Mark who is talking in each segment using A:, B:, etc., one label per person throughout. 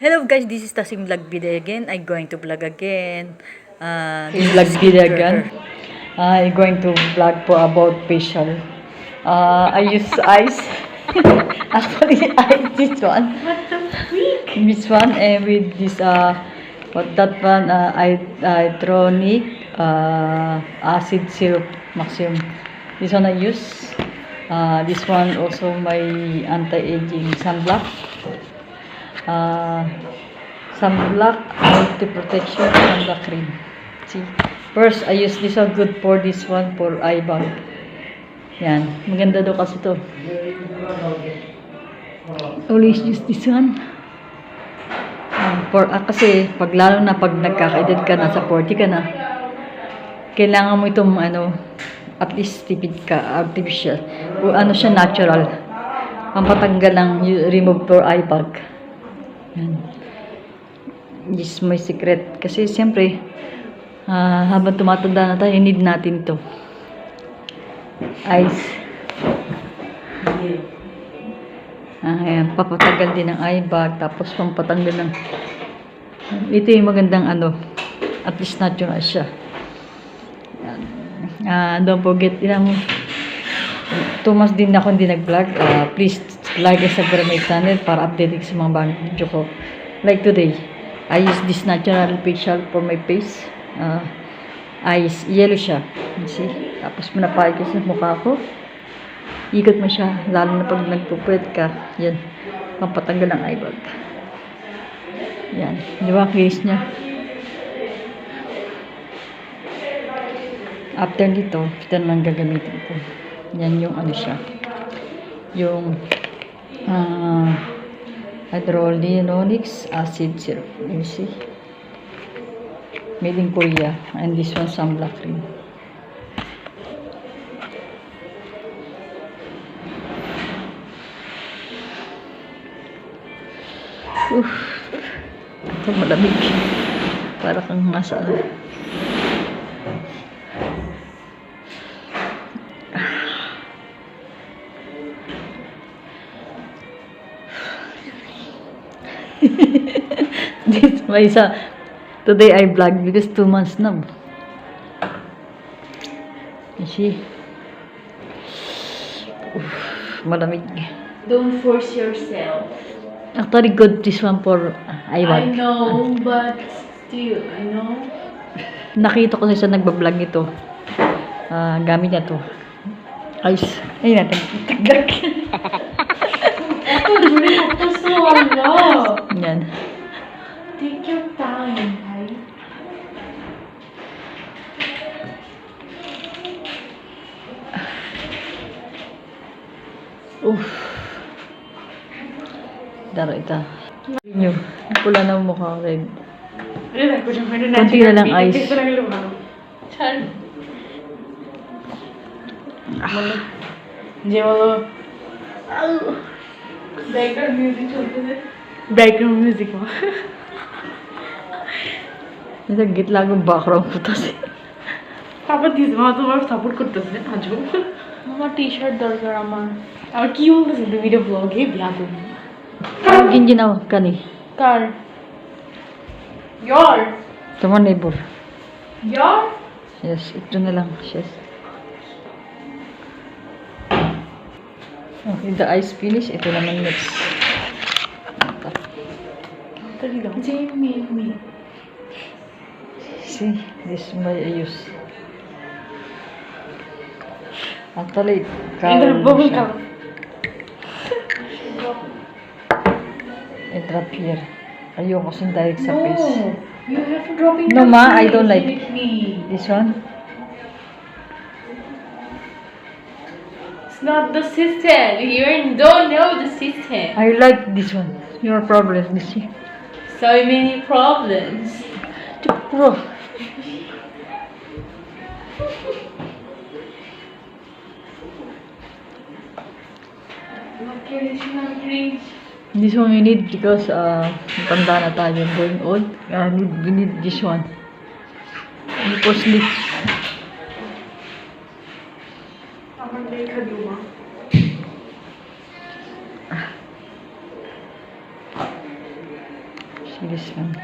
A: Hello guys, this is Tasim Vlog Video again. I'm going to vlog again.
B: Vlog video again. I'm going to vlog po about facial. I use eyes. Actually, this one.
A: What the freak?
B: This one and with this what that one hydronic acid syrup maximum. This one I use. This one also my anti-aging sunblock. Sunblock multi-protection sunblock cream. See, first I use this one, good for this one for eye bag. Yan, maganda daw kasi to. Always use this one. Kasi pag lalo na pag nagkakaedad ka na, sa 40 ka na, kailangan mo itong at least tipid ka, artificial. O siya, natural. Pampatanggal ng remove for eye bag. Yan. This is my secret. Kasi siyempre, habang tumatanda na tayo, need natin to. Eyes. Ayan, papatanggal din ng eye bag. Tapos pampatanggal ng... Ito yung magandang at least natural siya. Don't forget, 2 months din ako hindi nag-vlog. Please like and subscribe my channel para updating sa mga bagong video ko. Like today, I use this natural facial for my face. Eyes, yellow siya. You see? Tapos pinapahid ko sa mukha ko. Ikot mo siya, lalo na pag nagpupwet ka. Yan, pampatanggal ng eye bag. Yan, di ba, case niya? After dito, ito naman gagamitin ko. Yan yung siya. Yung hyaluronic acid syrup. You see? Made in Korea. And this one sunblock cream. Ito malamig. Para kang nasa this may today I vlog because 2 months na. You see? Malamig.
A: Don't force yourself.
B: Actually good this one for eye bag.
A: I know, but still, I know.
B: Nakita ko sa nagbablog nito. Gamit niya to. Ayos. Ayun natin. Yan.
A: Take your time, right?
B: Daro ita. Nyo. Pula na mukha ko red. Kunti na lang eyes.
A: Background music চলতেছে
B: Background music mo. Nasa gitla ng background ko kasi.
A: তারপর দিস মা তোমার সাপোর্ট করতেছে আজও আমার টি-শার্ট দরকার আমার কি বলতেছে তুমি ভিডিও ব্লগে বিয়া করব
B: Ginawa kani.
A: Car your
B: Tomorrow neighbor.
A: your
B: Yes, ito na lang. Yes. Okay, the eyes finish. Ito naman next.
A: Jamie
B: See, this is my use. Actually,
A: bubble gum.
B: I drop here. Ayoko sin direct sa face.
A: You have to drop in.
B: No, ma, I don't like
A: with me.
B: this one.
A: It's not the system. You don't know the system.
B: I like this one. Your problem, you see.
A: So many problems.
B: Bro. This one we need because tanda na tayo going old. We need this one. Because sleep.
A: আমার লেখা দিও মা
B: See this one.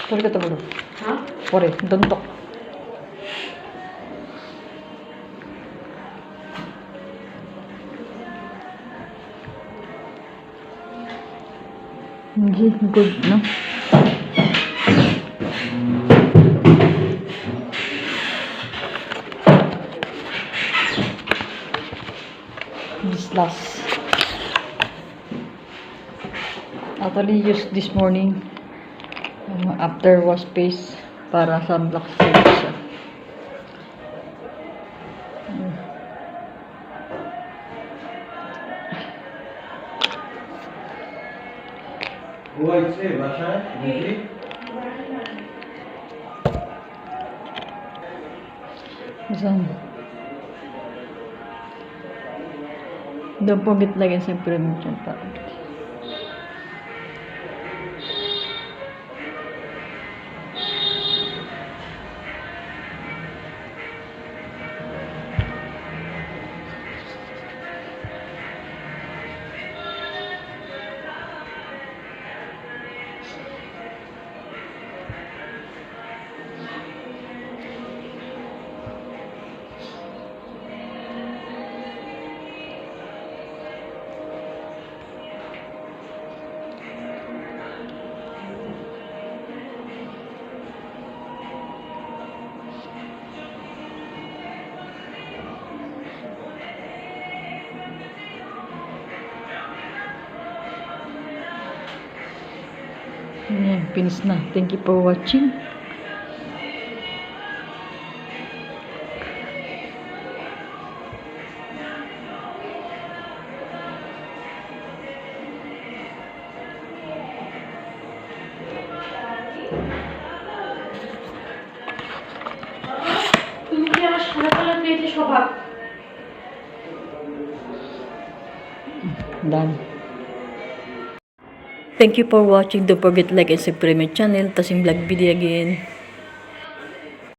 B: Pore kata bolu.
A: Hah?
B: Pore, don't talk. Good, no? This last. Actually used this morning after wash face para sunblock siya.
C: ঘুমাইছে বাসায় নাকি?
B: Don't forget lagi siyempre mention pa. Ayan, finish na. Thank you for watching.
A: তুমি কি আমার সাদা কালার পেয়েছে স্বভাব?
B: Done. Thank you for watching. Don't forget like and subscribe my channel. Tasing vlog video again.